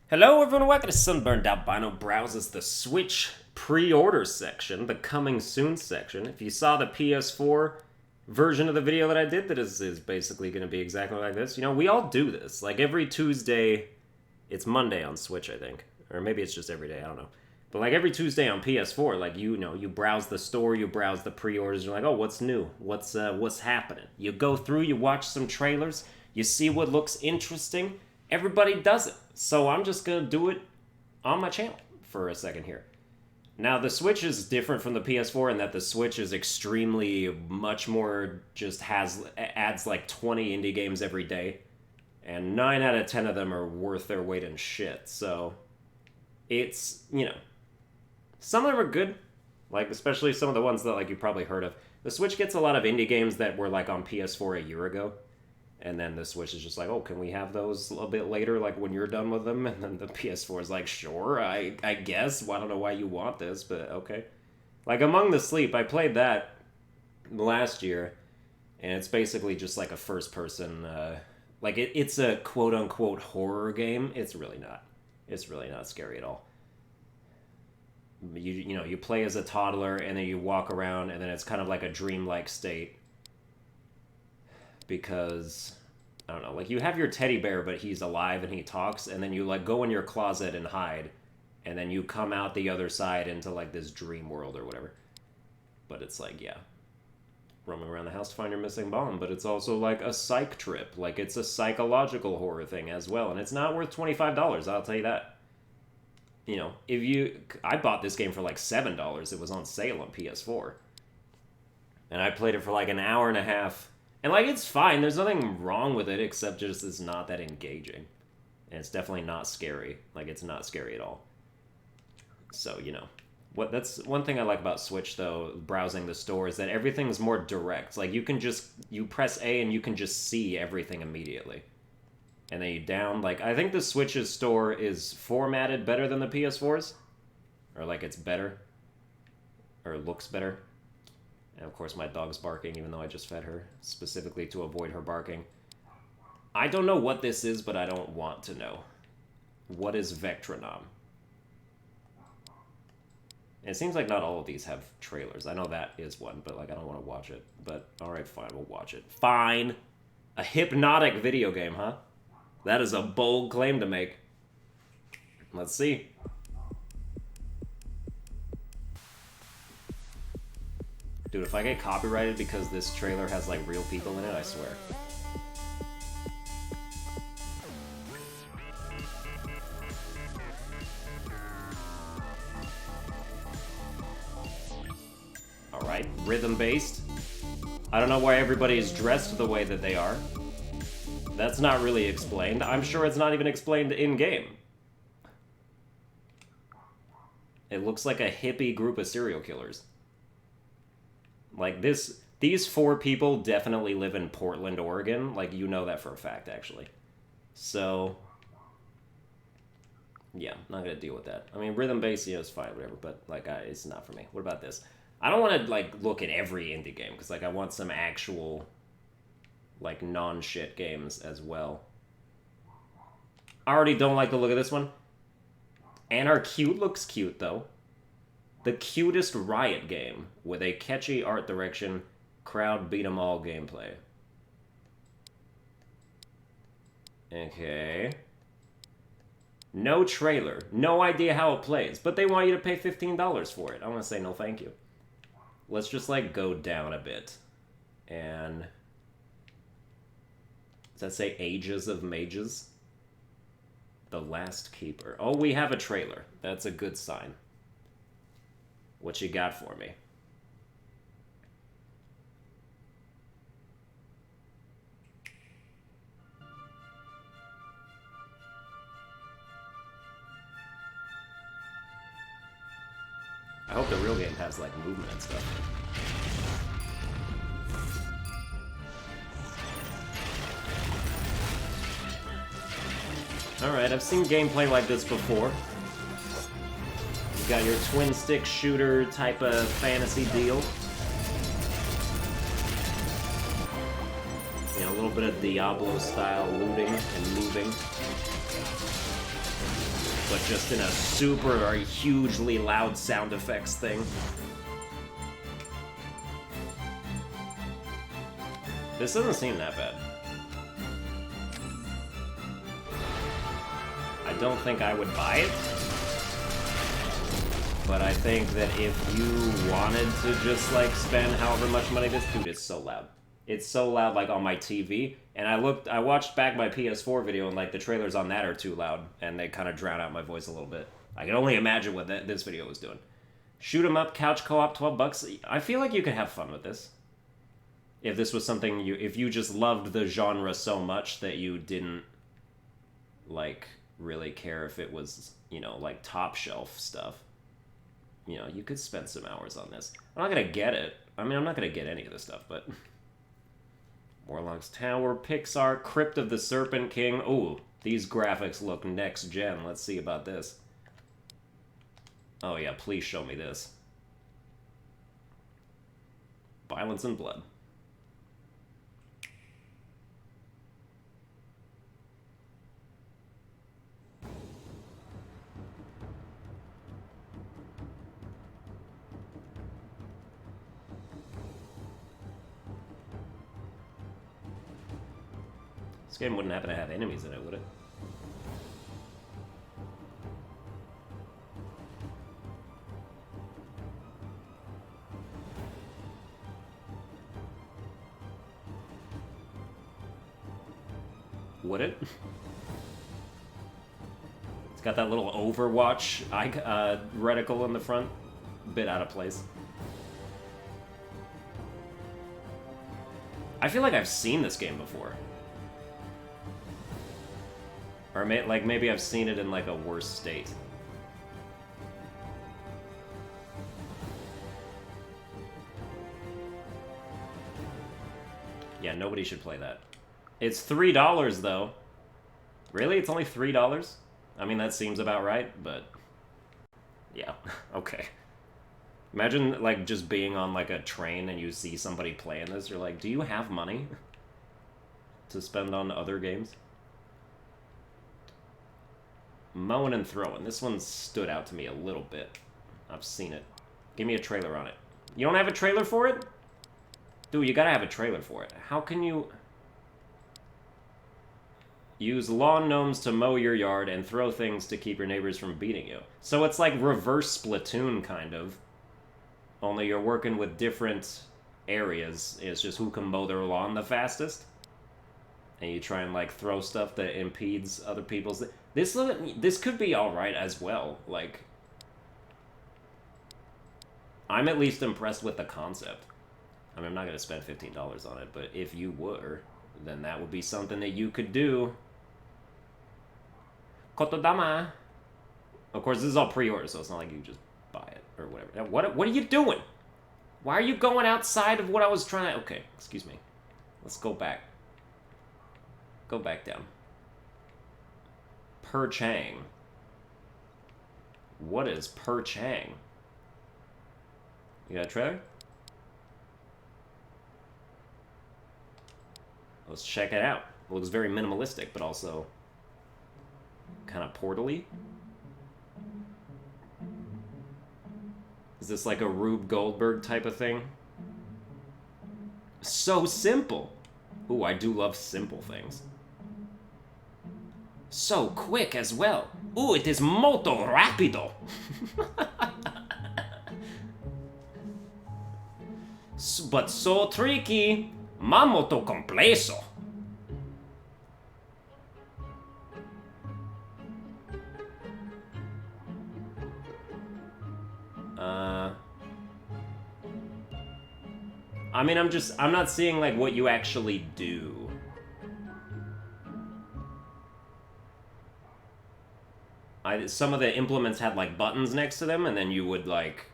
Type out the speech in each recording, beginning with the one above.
Hello everyone, welcome to Sunburned. Albino browses the Switch pre-order section, the coming soon section. If you saw the PS4 version of the video that I did, that is basically going to be exactly like this. You know, we all do this. Like every Tuesday, it's Monday on Switch, I think. Or maybe it's just every day, I don't know. But like every Tuesday on PS4, like you browse the store, you browse the pre-orders, you're like, oh, what's new? What's happening? You go through, you watch some trailers, you see what looks interesting. Everybody does it. So I'm just going to do it on my channel for a second here. Now, the Switch is different from the PS4 in that the Switch is extremely much more adds like 20 indie games every day. And 9 out of 10 of them are worth their weight in shit. So it's, some of them are good. Like, especially some of the ones that like you probably heard of. The Switch gets a lot of indie games that were like on PS4 a year ago. And then the Switch is just like, oh, can we have those a bit later, like when you're done with them? And then the PS4 is like, sure, I guess. Well, I don't know why you want this, but okay. Like Among the Sleep, I played that last year, and it's basically just like a first-person, it's a quote-unquote horror game. It's really not. It's really not scary at all. You play as a toddler, and then you walk around, and then it's kind of like a dreamlike state. Because, I don't know, like you have your teddy bear, but he's alive and he talks, and then you like go in your closet and hide, and then you come out the other side into like this dream world or whatever. But it's like, yeah, roaming around the house to find your missing bomb, but it's also like a psych trip. Like it's a psychological horror thing as well, and it's not worth $25, I'll tell you that. I bought this game for like $7. It was on sale on PS4. And I played it for like an hour and a half. And, like, it's fine. There's nothing wrong with it, except just it's not that engaging. And it's definitely not scary. Like, it's not scary at all. So, that's one thing I like about Switch, though, browsing the store, is that everything's more direct. Like, you press A and you can just see everything immediately. And then you down, like, I think the Switch's store is formatted better than the PS4's. Or, like, it's better. Or looks better. And of course my dog's barking, even though I just fed her, specifically to avoid her barking. I don't know what this is, but I don't want to know. What is Vectra? It seems like not all of these have trailers. I know that is one, but like I don't want to watch it. But alright, fine, we'll watch it. Fine! A hypnotic video game, huh? That is a bold claim to make. Let's see. Dude, if I get copyrighted because this trailer has, like, real people in it, I swear. Alright, rhythm-based. I don't know why everybody is dressed the way that they are. That's not really explained. I'm sure it's not even explained in-game. It looks like a hippie group of serial killers. Like, these 4 people definitely live in Portland, Oregon. Like, you know that for a fact, actually. So, yeah, I'm not gonna deal with that. I mean, rhythm-based, is fine, whatever, but, like, it's not for me. What about this? I don't want to, like, look at every indie game, because, like, I want some actual, like, non-shit games as well. I already don't like the look of this one. Cute looks cute, though. The cutest Riot game with a catchy art direction, crowd beat 'em all gameplay. Okay. No trailer. No idea how it plays, but they want you to pay $15 for it. I want to say no thank you. Let's just, like, go down a bit. And... does that say Ages of Mages? The Last Keeper. Oh, we have a trailer. That's a good sign. What you got for me? I hope the real game has, like, movement and stuff. Alright, I've seen gameplay like this before. Got your twin stick shooter type of fantasy deal. A little bit of Diablo style looting and moving. but just in a super or hugely loud sound effects thing. This doesn't seem that bad. I don't think I would buy it, but I think that if you wanted to just, like, spend however much money this... Dude, it's so loud. It's so loud, like, on my TV, and I watched back my PS4 video, and, like, the trailers on that are too loud, and they kind of drown out my voice a little bit. I can only imagine what this video was doing. Shoot 'em up, couch co-op, 12 bucks. I feel like you could have fun with this. If this was something if you just loved the genre so much that you didn't, like, really care if it was, you know, like, top shelf stuff. You know, you could spend some hours on this. I'm not gonna get it. I mean, I'm not gonna get any of this stuff, but... Warlocks Tower, Pixar, Crypt of the Serpent King. Ooh, these graphics look next gen. Let's see about this. Oh yeah, please show me this. Violence and blood. This game wouldn't happen to have enemies in it, would it? Would it? It's got that little Overwatch reticle in the front. Bit out of place. I feel like I've seen this game before. Or maybe I've seen it in, like, a worse state. Yeah, nobody should play that. It's $3, though. Really? It's only $3? I mean, that seems about right, but... Yeah, okay. Imagine, like, just being on, like, a train and you see somebody playing this. You're like, do you have money to spend on other games? Mowing and Throwing. This one stood out to me a little bit. I've seen it. Give me a trailer on it. You don't have a trailer for it? Dude, you gotta have a trailer for it. How can you... Use lawn gnomes to mow your yard and throw things to keep your neighbors from beating you. So it's like reverse Splatoon, kind of. Only you're working with different areas. It's just who can mow their lawn the fastest. And you try and, like, throw stuff that impedes other people's... This could be alright as well. Like, I'm at least impressed with the concept. I mean, I'm not going to spend $15 on it, but if you were, then that would be something that you could do. Kotodama! Of course, this is all pre-order, so it's not like you just buy it or whatever. Now, what are you doing? Why are you going outside of what I was trying to... Okay, excuse me. Let's go back. Go back down. Per Chang. What is Per Chang? You got a trailer? Let's check it out. It looks very minimalistic, but also kind of portal-y. Is this like a Rube Goldberg type of thing? So simple! Ooh, I do love simple things. So quick as well. Ooh, it is molto rapido. But so tricky. Ma molto complesso. I mean, I'm not seeing, like, what you actually do. Some of the implements had, like, buttons next to them, and then you would, like,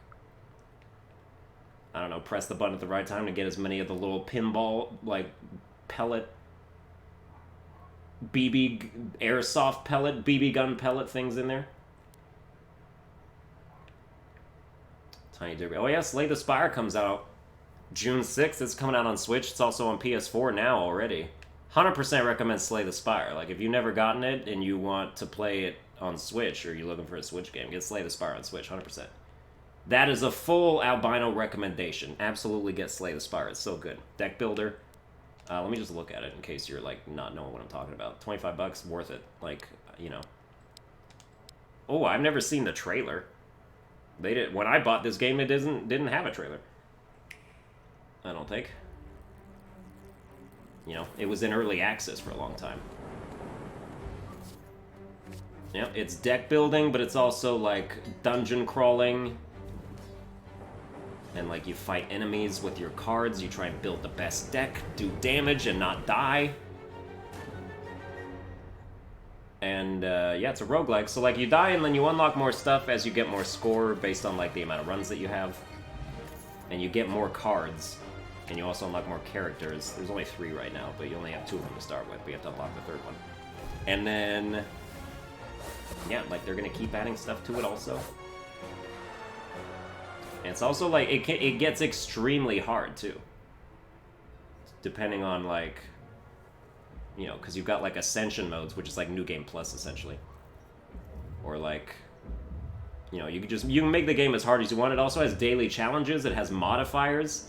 I don't know, press the button at the right time to get as many of the little pinball, like, pellet, airsoft pellet, BB gun pellet things in there. Tiny Derby. Oh yeah, Slay the Spire comes out June 6th. It's coming out on Switch. It's also on PS4 now already. 100% recommend Slay the Spire. Like, if you've never gotten it and you want to play it on Switch, or you're looking for a Switch game, get Slay the Spire on Switch, 100%. That is a full Albino recommendation. Absolutely get Slay the Spire. It's so good. Deck builder. Let me just look at it in case you're, like, not knowing what I'm talking about. 25 bucks, worth it. Like, you know. Oh, I've never seen the trailer. They did when I bought this game, it didn't have a trailer. I don't think. You know, it was in early access for a long time. Yep, it's deck building, but it's also, like, dungeon crawling. And, like, you fight enemies with your cards. You try and build the best deck, do damage, and not die. And, yeah, it's a roguelike. So, like, you die, and then you unlock more stuff as you get more score based on, like, the amount of runs that you have. And you get more cards. And you also unlock more characters. There's only 3 right now, but you only have 2 of them to start with. But you have to unlock the 3rd one. And then... yeah, like, they're gonna keep adding stuff to it also. And it's also, like, it gets extremely hard, too. Depending on, like... you know, because you've got, like, Ascension modes, which is, like, New Game Plus, essentially. Or, like... you know, you can make the game as hard as you want. It also has daily challenges. It has modifiers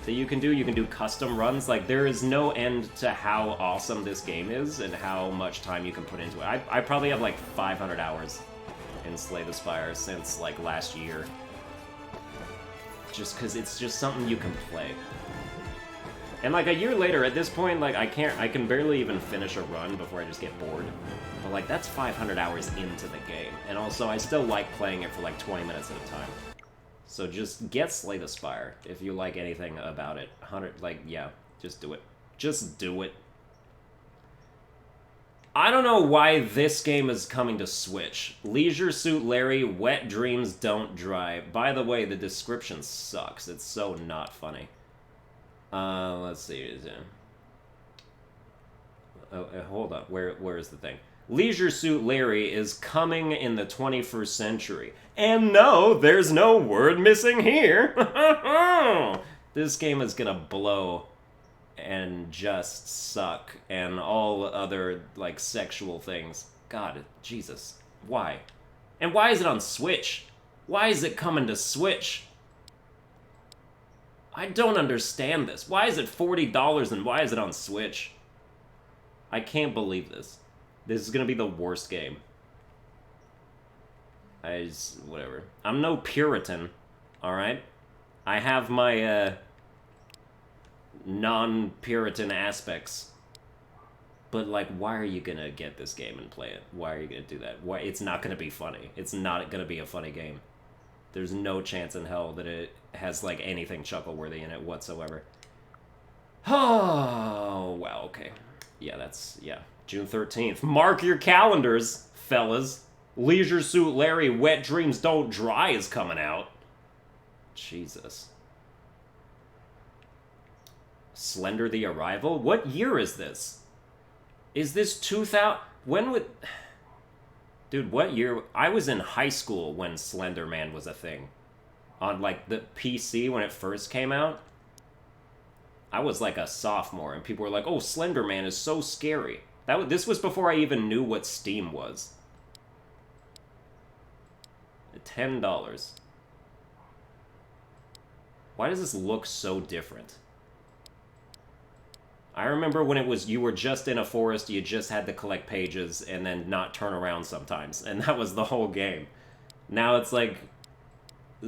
that you can do. You can do custom runs. Like, there is no end to how awesome this game is and how much time you can put into it. I probably have, like, 500 hours in Slay the Spire since, like, last year. Just because it's just something you can play. And, like, a year later, at this point, like, I can barely even finish a run before I just get bored. But, like, that's 500 hours into the game. And also, I still like playing it for, like, 20 minutes at a time. So just get Slay the Spire if you like anything about it. 100, like, yeah, just do it. Just do it. I don't know why this game is coming to Switch. Leisure Suit Larry, Wet Dreams Don't Dry. By the way, the description sucks. It's so not funny. Let's see. Oh, hold on. Where is the thing? Leisure Suit Larry is coming in the 21st century. And no, there's no word missing here. This game is gonna blow and just suck and all other, like, sexual things. God, Jesus. Why? And why is it on Switch? Why is it coming to Switch? I don't understand this. Why is it $40 and why is it on Switch? I can't believe this. This is gonna be the worst game. Whatever. I'm no Puritan, alright? I have my, non-Puritan aspects. But, like, why are you gonna get this game and play it? Why are you gonna do that? Why? It's not gonna be funny. It's not gonna be a funny game. There's no chance in hell that it has, like, anything chuckle-worthy in it whatsoever. Oh, wow, okay. Yeah, yeah. June 13th. Mark your calendars, fellas. Leisure Suit Larry, Wet Dreams Don't Dry is coming out. Jesus. Slender The Arrival? What year is this? Is this 2000? When would... dude, what year? I was in high school when Slender Man was a thing. On, like, the PC when it first came out. I was, like, a sophomore, and people were like, oh, Slender Man is so scary. This was before I even knew what Steam was. $10. Why does this look so different? I remember when it was, you were just in a forest, you just had to collect pages, and then not turn around sometimes, and that was the whole game. Now it's like,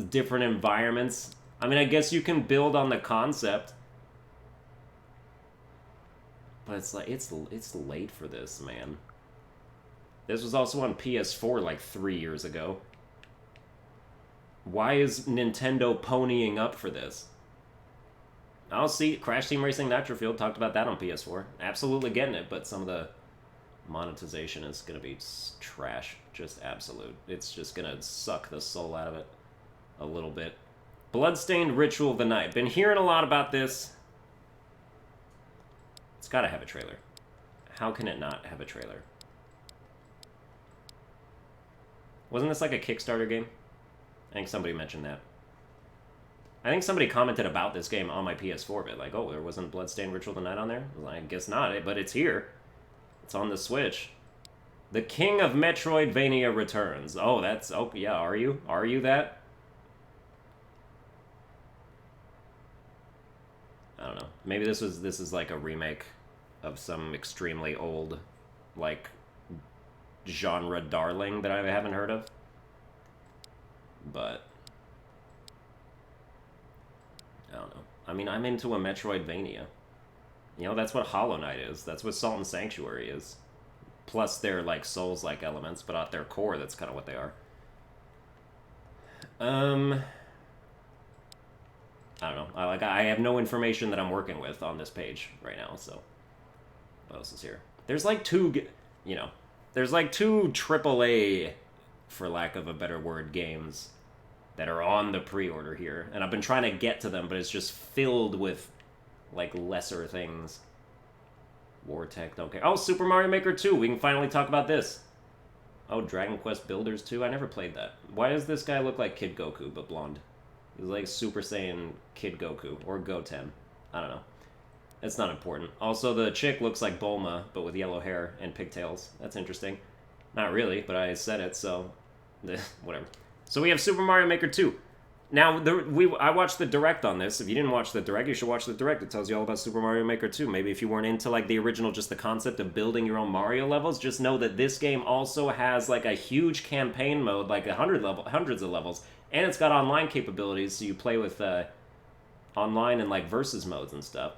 different environments. I mean, I guess you can build on the concept. But it's like, it's late for this, man. This was also on PS4 like 3 years ago. Why is Nintendo ponying up for this? I'll see. Crash Team Racing Nitro Fuel, talked about that on PS4. Absolutely getting it, but some of the monetization is going to be trash. Just absolute. It's just going to suck the soul out of it a little bit. Bloodstained Ritual of the Night. Been hearing a lot about this. It's got to have a trailer. How can it not have a trailer? Wasn't this like a Kickstarter game? I think somebody mentioned that. I think somebody commented about this game on my PS4, but like, oh, there wasn't Bloodstained Ritual of the Night on there? Well, I guess not, but it's here. It's on the Switch. The King of Metroidvania returns. Oh, that's... Oh, yeah, are you? Are you that? I don't know. Maybe this is like a remake of some extremely old, like, genre darling that I haven't heard of. But... I don't know. I mean, I'm into a Metroidvania. You know, that's what Hollow Knight is. That's what Salt and Sanctuary is. Plus they're like Souls-like elements, but at their core, that's kind of what they are. I don't know. I have no information that I'm working with on this page right now, so... What else is here? There's like there's like two AAA, for lack of a better word, games that are on the pre-order here. And I've been trying to get to them, but it's just filled with, like, lesser things. Wartech, don't care. Oh, Super Mario Maker 2! We can finally talk about this! Oh, Dragon Quest Builders 2? I never played that. Why does this guy look like Kid Goku, but blonde? He's like Super Saiyan Kid Goku, or Goten. I don't know. It's not important. Also, the chick looks like Bulma, but with yellow hair and pigtails. That's interesting. Not really, but I said it, so... whatever. So we have Super Mario Maker 2. Now, I watched the Direct on this. If you didn't watch the Direct, you should watch the Direct. It tells you all about Super Mario Maker 2. Maybe if you weren't into, like, the original, just the concept of building your own Mario levels, just know that this game also has, like, a huge campaign mode, like hundreds of levels, and it's got online capabilities, so you play with online and, like, versus modes and stuff.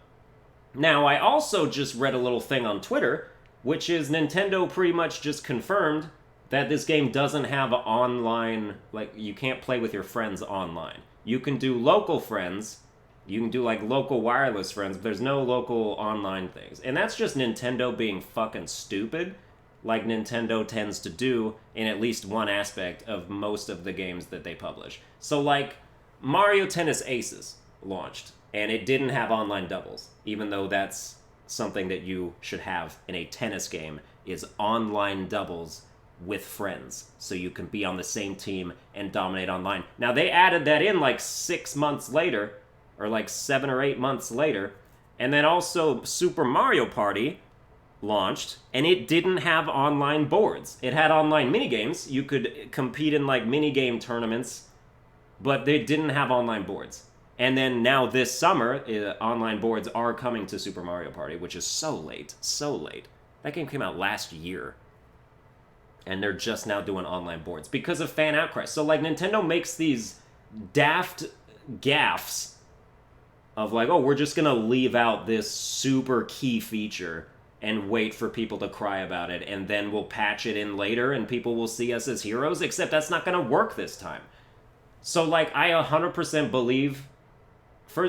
Now, I also just read a little thing on Twitter, which is Nintendo pretty much just confirmed that this game doesn't have online, like, you can't play with your friends online. You can do local friends, you can do, like, local wireless friends, but there's no local online things. And that's just Nintendo being fucking stupid, like Nintendo tends to do in at least one aspect of most of the games that they publish. So, like, Mario Tennis Aces launched, and it didn't have online doubles, even though that's something that you should have in a tennis game, is online doubles with friends, so you can be on the same team and dominate online. Now, they added that in like 6 months later, or like 7 or 8 months later, and then also Super Mario Party launched, and it didn't have online boards. It had online minigames. You could compete in like minigame tournaments, but they didn't have online boards. And then now this summer, online boards are coming to Super Mario Party, which is so late, so late. That game came out last year. And they're just now doing online boards because of fan outcry. So, like, Nintendo makes these daft gaffes of, like, oh, we're just gonna leave out this super key feature and wait for people to cry about it, and then we'll patch it in later and people will see us as heroes, except that's not gonna work this time. So, like, I 100% believe...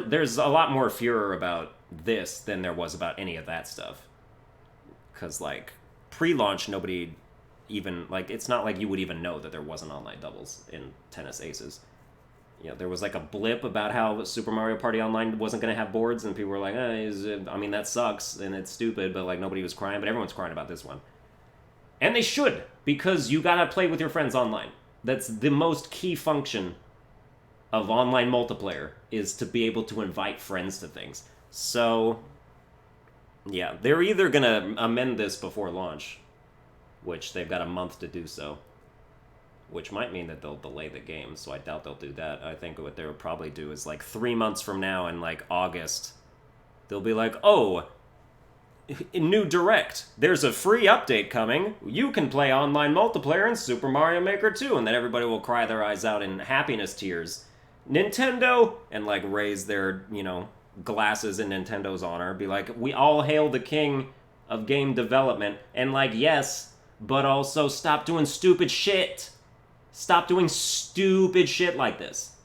there's a lot more furor about this than there was about any of that stuff. Because, like, pre-launch, nobody... even, like, it's not like you would even know that there wasn't online doubles in Tennis Aces. You know, there was, like, a blip about how Super Mario Party Online wasn't going to have boards, and people were like, I mean, that sucks, and it's stupid, but, like, nobody was crying, but everyone's crying about this one. And they should, because you gotta play with your friends online. That's the most key function of online multiplayer, is to be able to invite friends to things. So, yeah, they're either gonna amend this before launch, which they've got a month to do so, which might mean that they'll delay the game, so I doubt they'll do that. I think what they'll probably do is, like, 3 months from now in, like, August, they'll be like, oh, new Direct, there's a free update coming, you can play online multiplayer in Super Mario Maker 2, and then everybody will cry their eyes out in happiness tears. Nintendo, and, like, raise their, you know, glasses in Nintendo's honor, be like, we all hail the king of game development, and, like, yes, but also stop doing stupid shit. Stop doing stupid shit like this.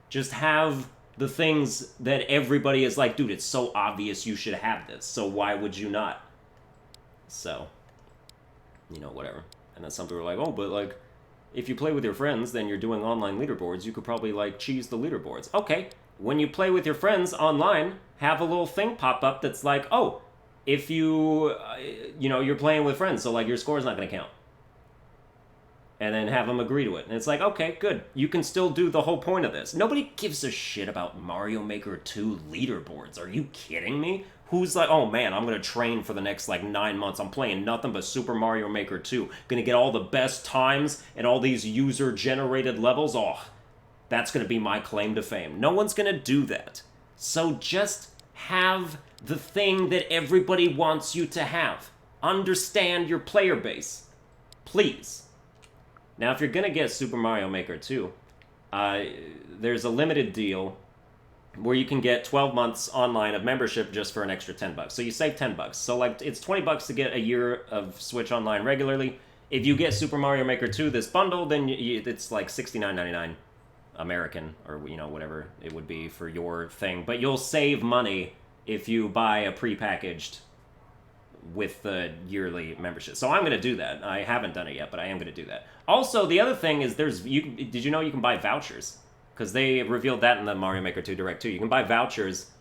Just have the things that everybody is like, dude, it's so obvious you should have this, so why would you not? So, you know, whatever. And then some people are like, oh, but, like, if you play with your friends, then you're doing online leaderboards, you could probably, like, cheese the leaderboards. Okay, when you play with your friends online, have a little thing pop up that's like, oh, if you, you know, you're playing with friends, so, like, your score's not going to count. And then have them agree to it. And it's like, okay, good. You can still do the whole point of this. Nobody gives a shit about Mario Maker 2 leaderboards. Are you kidding me? Who's like, oh man, I'm gonna train for the next like 9 months. I'm playing nothing but Super Mario Maker 2. Gonna get all the best times and all these user-generated levels. Oh, that's gonna be my claim to fame. No one's gonna do that. So just have the thing that everybody wants you to have. Understand your player base. Please. Now, if you're gonna get Super Mario Maker 2, there's a limited deal where you can get 12 months online of membership just for an extra $10. So you save $10. So like it's $20 to get a year of Switch Online regularly. If you get Super Mario Maker 2 this bundle, then it's like $69.99 American, or you know, whatever it would be for your thing. But you'll save money if you buy a prepackaged with the yearly membership. So I'm going to do that. I haven't done it yet, but I am going to do that. Also, the other thing is did you know you can buy vouchers? Because they revealed that in the Mario Maker 2 Direct too. You can buy vouchers.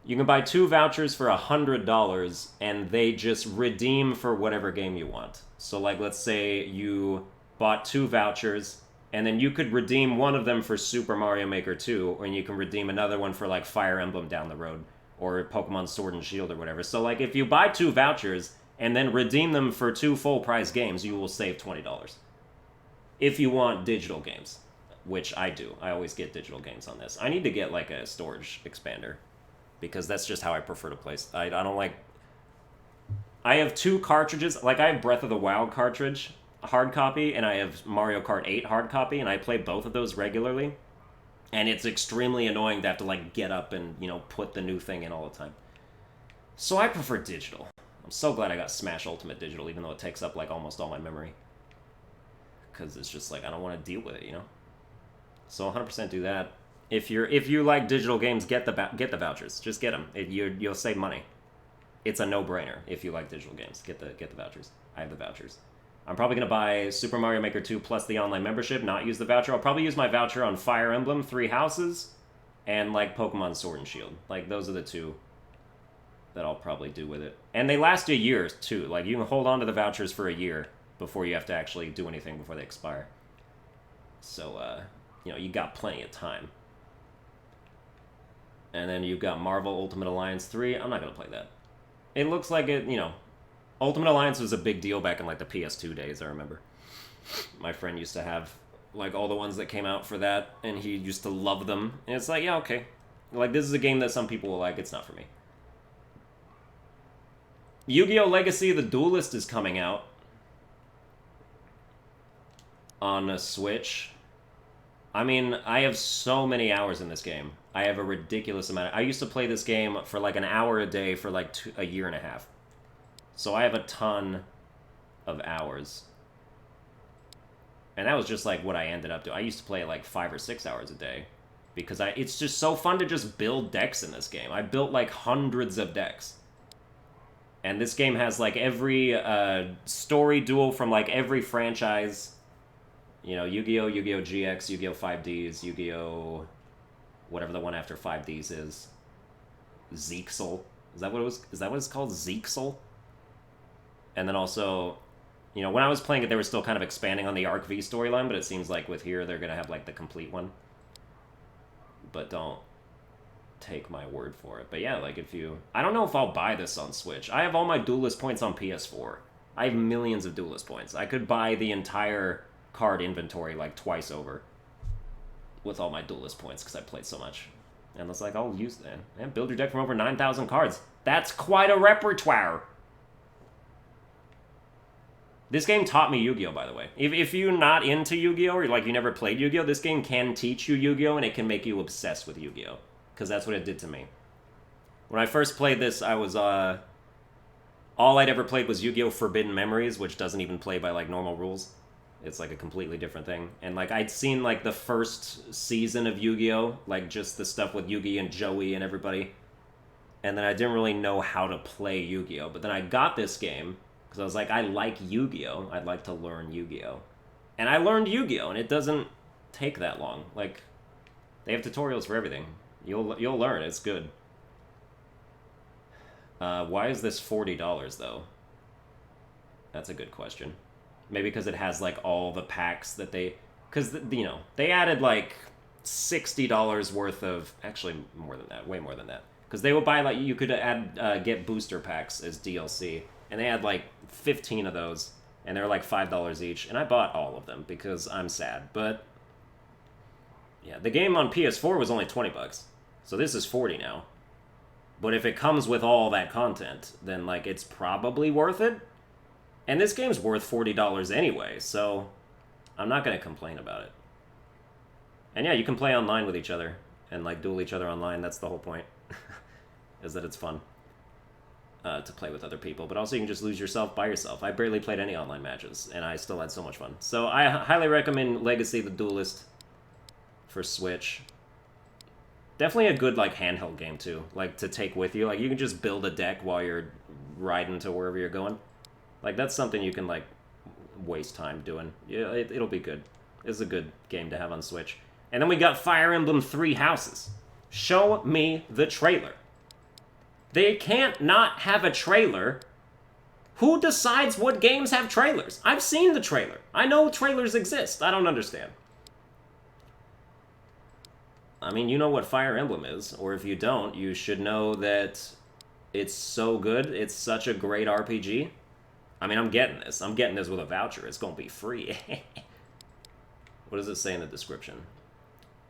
You can buy 2 vouchers for $100, and they just redeem for whatever game you want. So, like, let's say you bought 2 vouchers, and then you could redeem one of them for Super Mario Maker 2, and you can redeem another one for, like, Fire Emblem down the road, or Pokemon Sword and Shield or whatever. So, like, if you buy 2 vouchers and then redeem them for 2 full-price games, you will save $20. If you want digital games. Which I do. I always get digital games on this. I need to get, like, a storage expander. Because that's just how I prefer to play. I don't like... I have 2 cartridges. Like, I have Breath of the Wild cartridge, hard copy, and I have Mario Kart 8 hard copy, and I play both of those regularly. And it's extremely annoying to have to, like, get up and, you know, put the new thing in all the time. So I prefer digital. I'm so glad I got Smash Ultimate Digital, even though it takes up, like, almost all my memory. Because it's just, like, I don't want to deal with it, you know? So 100% do that. If you like digital games, get the vouchers. Just get them. You'll save money. It's a no-brainer if you like digital games. Get the vouchers. I have the vouchers. I'm probably gonna buy Super Mario Maker 2 plus the online membership. Not use the voucher. I'll probably use my voucher on Fire Emblem, 3 Houses, and like Pokemon Sword and Shield. Like those are the 2 that I'll probably do with it. And they last you a year too. Like you can hold on to the vouchers for a year before you have to actually do anything before they expire. So you know, you got plenty of time. And then you've got Marvel Ultimate Alliance 3. I'm not going to play that. It looks like it, you know, Ultimate Alliance was a big deal back in, like, the PS2 days, I remember. My friend used to have, like, all the ones that came out for that, and he used to love them. And it's like, yeah, okay. Like, this is a game that some people will like. It's not for me. YuGiOh Legacy The Duelist is coming out on a Switch. I mean, I have so many hours in this game. I have a ridiculous amount. I used to play this game for like an hour a day for like a year and a half. So I have a ton of hours. And that was just like what I ended up doing. I used to play like 5 or 6 hours a day. Because it's just so fun to just build decks in this game. I built like hundreds of decks. And this game has like every story duel from like every franchise. You know, Yu-Gi-Oh!, Yu-Gi-Oh! GX, Yu-Gi-Oh! 5Ds, Yu-Gi-Oh! Whatever the one after 5Ds is. Zeexel. Is that what it's called? Zeexel? And then also, you know, when I was playing it, they were still kind of expanding on the Arc V storyline, but it seems like with here, they're going to have, like, the complete one. But don't take my word for it. But yeah, like, if you... I don't know if I'll buy this on Switch. I have all my Duelist points on PS4. I have millions of Duelist points. I could buy the entire card inventory like twice over with all my Duelist points because I played so much. And it's like, I'll use that. And build your deck from over 9,000 cards. That's quite a repertoire. This game taught me Yu-Gi-Oh, by the way. If you're not into Yu-Gi-Oh, or like you never played Yu-Gi-Oh, this game can teach you Yu-Gi-Oh, and it can make you obsessed with Yu-Gi-Oh. Because that's what it did to me. When I first played this, I was, all I'd ever played was Yu-Gi-Oh! Forbidden Memories, which doesn't even play by, like, normal rules. It's, like, a completely different thing. And, like, I'd seen, like, the first season of Yu-Gi-Oh! Like, just the stuff with Yugi and Joey and everybody. And then I didn't really know how to play Yu-Gi-Oh! But then I got this game, because I was like, I like Yu-Gi-Oh! I'd like to learn Yu-Gi-Oh! And I learned Yu-Gi-Oh! And it doesn't take that long. Like, they have tutorials for everything. You'll learn. It's good. Why is this $40, though? That's a good question. Maybe because it has, like, all the packs that they... Because, you know, they added, like, $60 worth of... Actually, more than that. Way more than that. Because they would buy, like, you could add get booster packs as DLC, and they had like 15 of those, and they're like $5 each, and I bought all of them because I'm sad. But yeah, the game on PS4 was only $20, so this is 40 now. But if it comes with all that content, then like it's probably worth it. And this game's worth $40 anyway, so I'm not gonna complain about it. And yeah, you can play online with each other and like duel each other online. That's the whole point, is that it's fun to play with other people. But also you can just lose yourself by yourself. I barely played any online matches, and I still had so much fun. So I highly recommend Legacy the Duelist for Switch. Definitely a good like handheld game too, like to take with you. Like you can just build a deck while you're riding to wherever you're going. Like that's something you can like waste time doing. Yeah, it'll be good. It's a good game to have on Switch. And then we got Fire Emblem 3 Houses. Show me the trailer. They can't not have a trailer. Who decides what games have trailers? I've seen the trailer. I know trailers exist. I don't understand. I mean, you know what Fire Emblem is, or if you don't, you should know that it's so good. It's such a great RPG. I mean, I'm getting this. I'm getting this with a voucher. It's going to be free. What does it say in the description?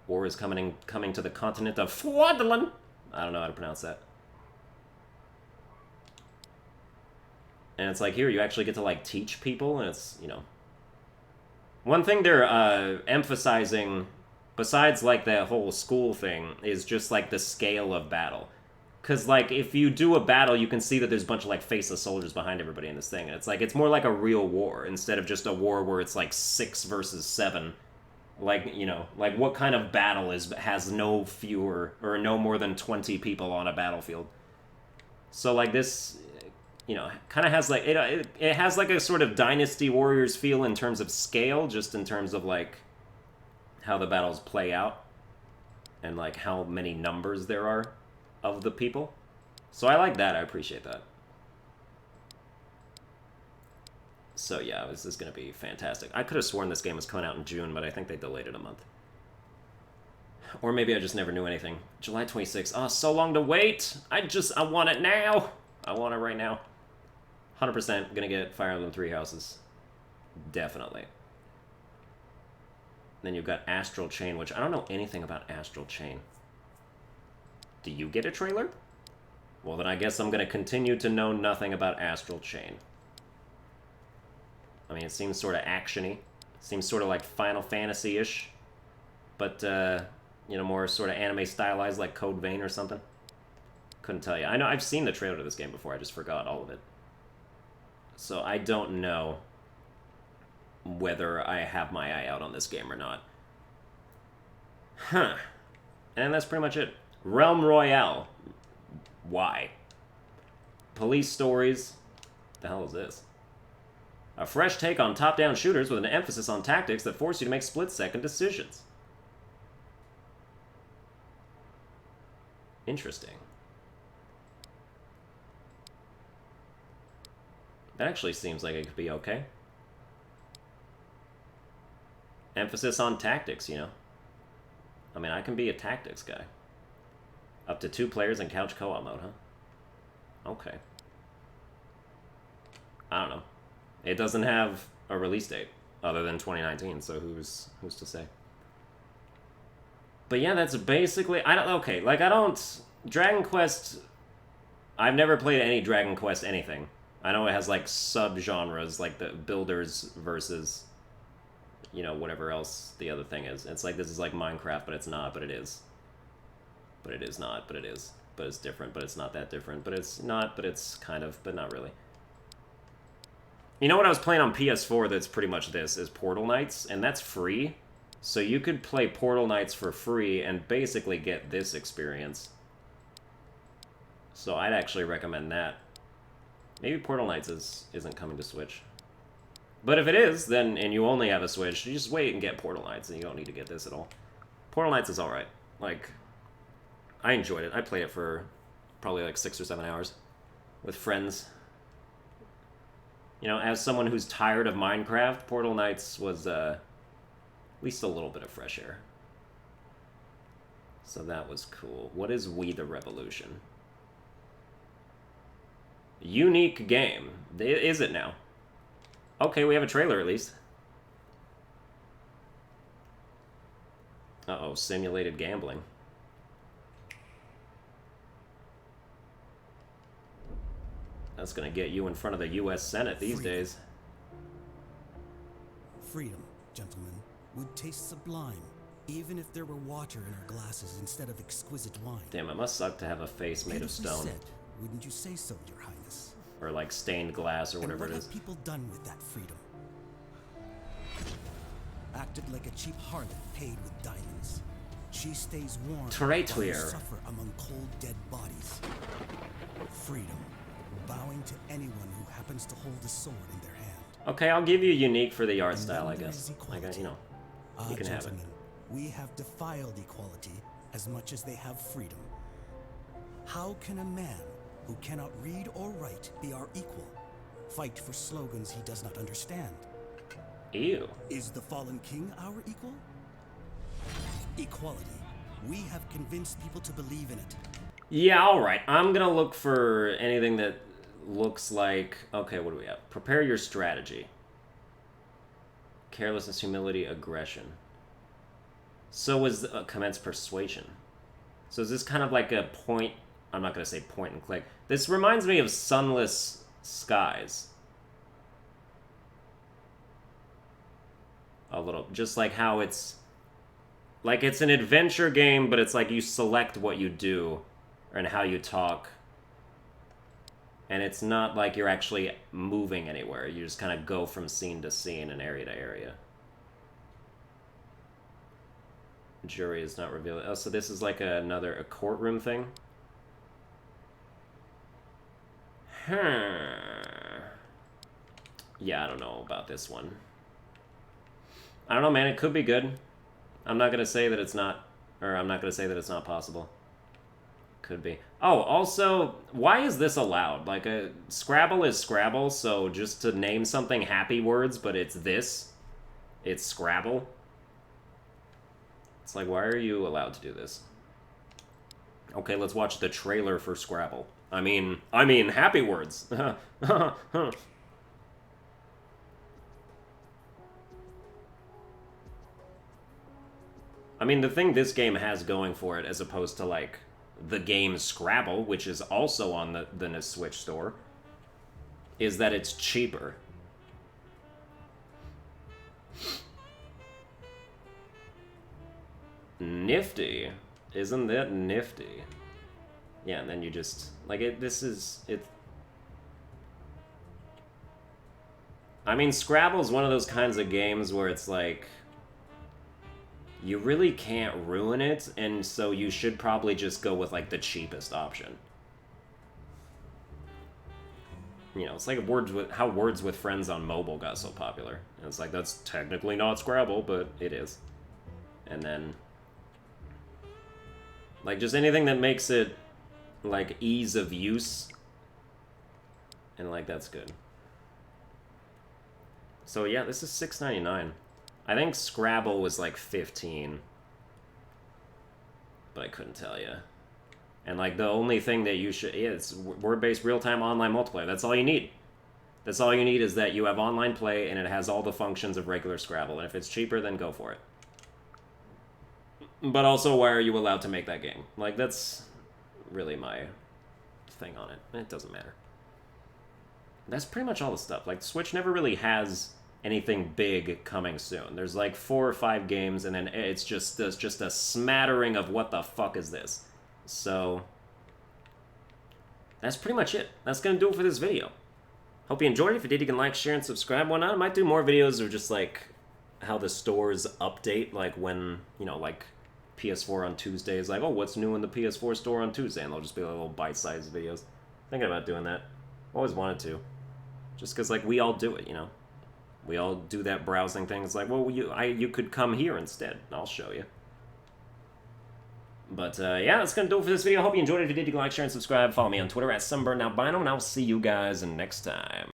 War is coming to the continent of Fwadlan. I don't know how to pronounce that. And it's like, here, you actually get to, like, teach people, and it's, you know. One thing they're emphasizing, besides, like, the whole school thing, is just, like, the scale of battle. Because, like, if you do a battle, you can see that there's a bunch of, like, faceless soldiers behind everybody in this thing. And it's like, it's more like a real war, instead of just a war where it's, like, 6 versus 7. Like, you know, like, what kind of battle has no fewer, or no more than 20 people on a battlefield? So, like, this, you know, kind of has, like, it has, like, a sort of Dynasty Warriors feel in terms of scale, just in terms of, like, how the battles play out, and, like, how many numbers there are of the people. So I like that. I appreciate that. So yeah, this is going to be fantastic. I could have sworn this game was coming out in June, but I think they delayed it a month. Or maybe I just never knew anything. July 26th. Oh, so long to wait! I want it now! I want it right now. 100% gonna get Fire Emblem 3 Houses. Definitely. Then you've got Astral Chain, which I don't know anything about Astral Chain. Do you get a trailer? Well, then I guess I'm gonna continue to know nothing about Astral Chain. I mean, it seems sort of action-y. Seems sort of like Final Fantasy-ish. But, you know, more sort of anime stylized like Code Vein or something. Couldn't tell you. I know I've seen the trailer to this game before. I just forgot all of it. So I don't know whether I have my eye out on this game or not. Huh. And that's pretty much it. Realm Royale. Why? Police stories. The hell is this? A fresh take on top-down shooters with an emphasis on tactics that force you to make split-second decisions. Interesting. That actually seems like it could be okay. Emphasis on tactics, you know. I mean, I can be a tactics guy. Up to 2 players in couch co-op mode, huh? Okay. I don't know. It doesn't have a release date other than 2019, so who's to say? But yeah, that's basically... Okay, like, Dragon Quest... I've never played any Dragon Quest anything. I know it has, like, sub-genres, like the builders versus, you know, whatever else the other thing is. It's like, this is like Minecraft, but it's not, but it is. But it is not, but it is. But it's different, but it's not that different. But it's not, but it's kind of, but not really. You know what I was playing on PS4 that's pretty much this, is Portal Knights, and that's free. So you could play Portal Knights for free and basically get this experience. So I'd actually recommend that. Maybe Portal Knights isn't coming to Switch. But if it is, then, and you only have a Switch, you just wait and get Portal Knights, and you don't need to get this at all. Portal Knights is alright. Like, I enjoyed it. I played it for probably like 6 or 7 hours with friends. You know, as someone who's tired of Minecraft, Portal Knights was at least a little bit of fresh air. So that was cool. What is We the Revolution? Unique game. Is it now? Okay, we have a trailer at least. Uh-oh, simulated gambling. That's gonna get you in front of the U.S. Senate these days. Freedom, gentlemen, would taste sublime, even if there were water in our glasses instead of exquisite wine. Damn, it must suck to have a face made of stone. Said, wouldn't you say so, Your Highness? Or like stained glass or whatever and it what is. have people done with that freedom? Acted like a cheap harlot paid with diamonds. She stays warm while you suffer among cold, dead bodies. Freedom, bowing to anyone who happens to hold a sword in their hand. Okay, I'll give you unique for the art style, I guess. Like, you know, you can have it. We have defiled equality as much as they have freedom. How can a man who cannot read or write be our equal? Fight for slogans he does not understand. Ew. Is the fallen king our equal? Equality. We have convinced people to believe in it. Yeah, alright. I'm gonna look for anything that looks like... Okay, what do we have? Prepare your strategy. Carelessness, humility, aggression. So is commence persuasion. So is this kind of like a point... I'm not gonna say point and click. This reminds me of Sunless Skies. A little. Just like how it's... Like, it's an adventure game, but it's like you select what you do and how you talk. And it's not like you're actually moving anywhere. You just kind of go from scene to scene and area to area. Jury is not revealed. Oh, so this is like a courtroom thing? Yeah, I don't know about this one. I don't know, man. It could be good. I'm not gonna say that it's not, or I'm not gonna say that it's not possible. Could be. Oh, also, why is this allowed? Like, Scrabble is Scrabble, so just to name something happy words, but it's this. It's Scrabble. It's like, why are you allowed to do this? Okay, let's watch the trailer for Scrabble. I mean, happy words. I mean, the thing this game has going for it, as opposed to, like, the game Scrabble, which is also on the Switch store, is that it's cheaper. Nifty. Isn't that nifty? Yeah, and then you just... Like, I mean, Scrabble's one of those kinds of games where it's like... You really can't ruin it, and so you should probably just go with, like, the cheapest option. You know, it's like how Words with Friends on mobile got so popular. And it's like, that's technically not Scrabble, but it is. And then... Like, just anything that makes it, like, ease of use. And, like, that's good. So, yeah, this is $6.99. I think Scrabble was like 15, but I couldn't tell you. And like the only thing that you should, it's word-based real-time online multiplayer. That's all you need. That's all you need is that you have online play and it has all the functions of regular Scrabble. And if it's cheaper, then go for it. But also, why are you allowed to make that game? Like, that's really my thing on it. It doesn't matter. That's pretty much all the stuff. Like, Switch never really has anything big coming soon. There's like 4 or 5 games, and then it's just a smattering of what the fuck is this. So that's pretty much it. That's gonna do it for this video. Hope you enjoyed it. If you did, you can like, share, and subscribe. Whatnot. I might do more videos of just like how the stores update, like when, you know, like PS4 on Tuesdays, like, oh, what's new in the PS4 store on Tuesday, and they'll just be like little bite-sized videos. Thinking about doing that. Always wanted to. Just because, like, we all do it, you know? We all do that browsing thing. It's like, well, you could come here instead. I'll show you. But, yeah, that's going to do it for this video. Hope you enjoyed it. If you did, you can like, share, and subscribe. Follow me on Twitter at Sunburned Albino, and I'll see you guys next time.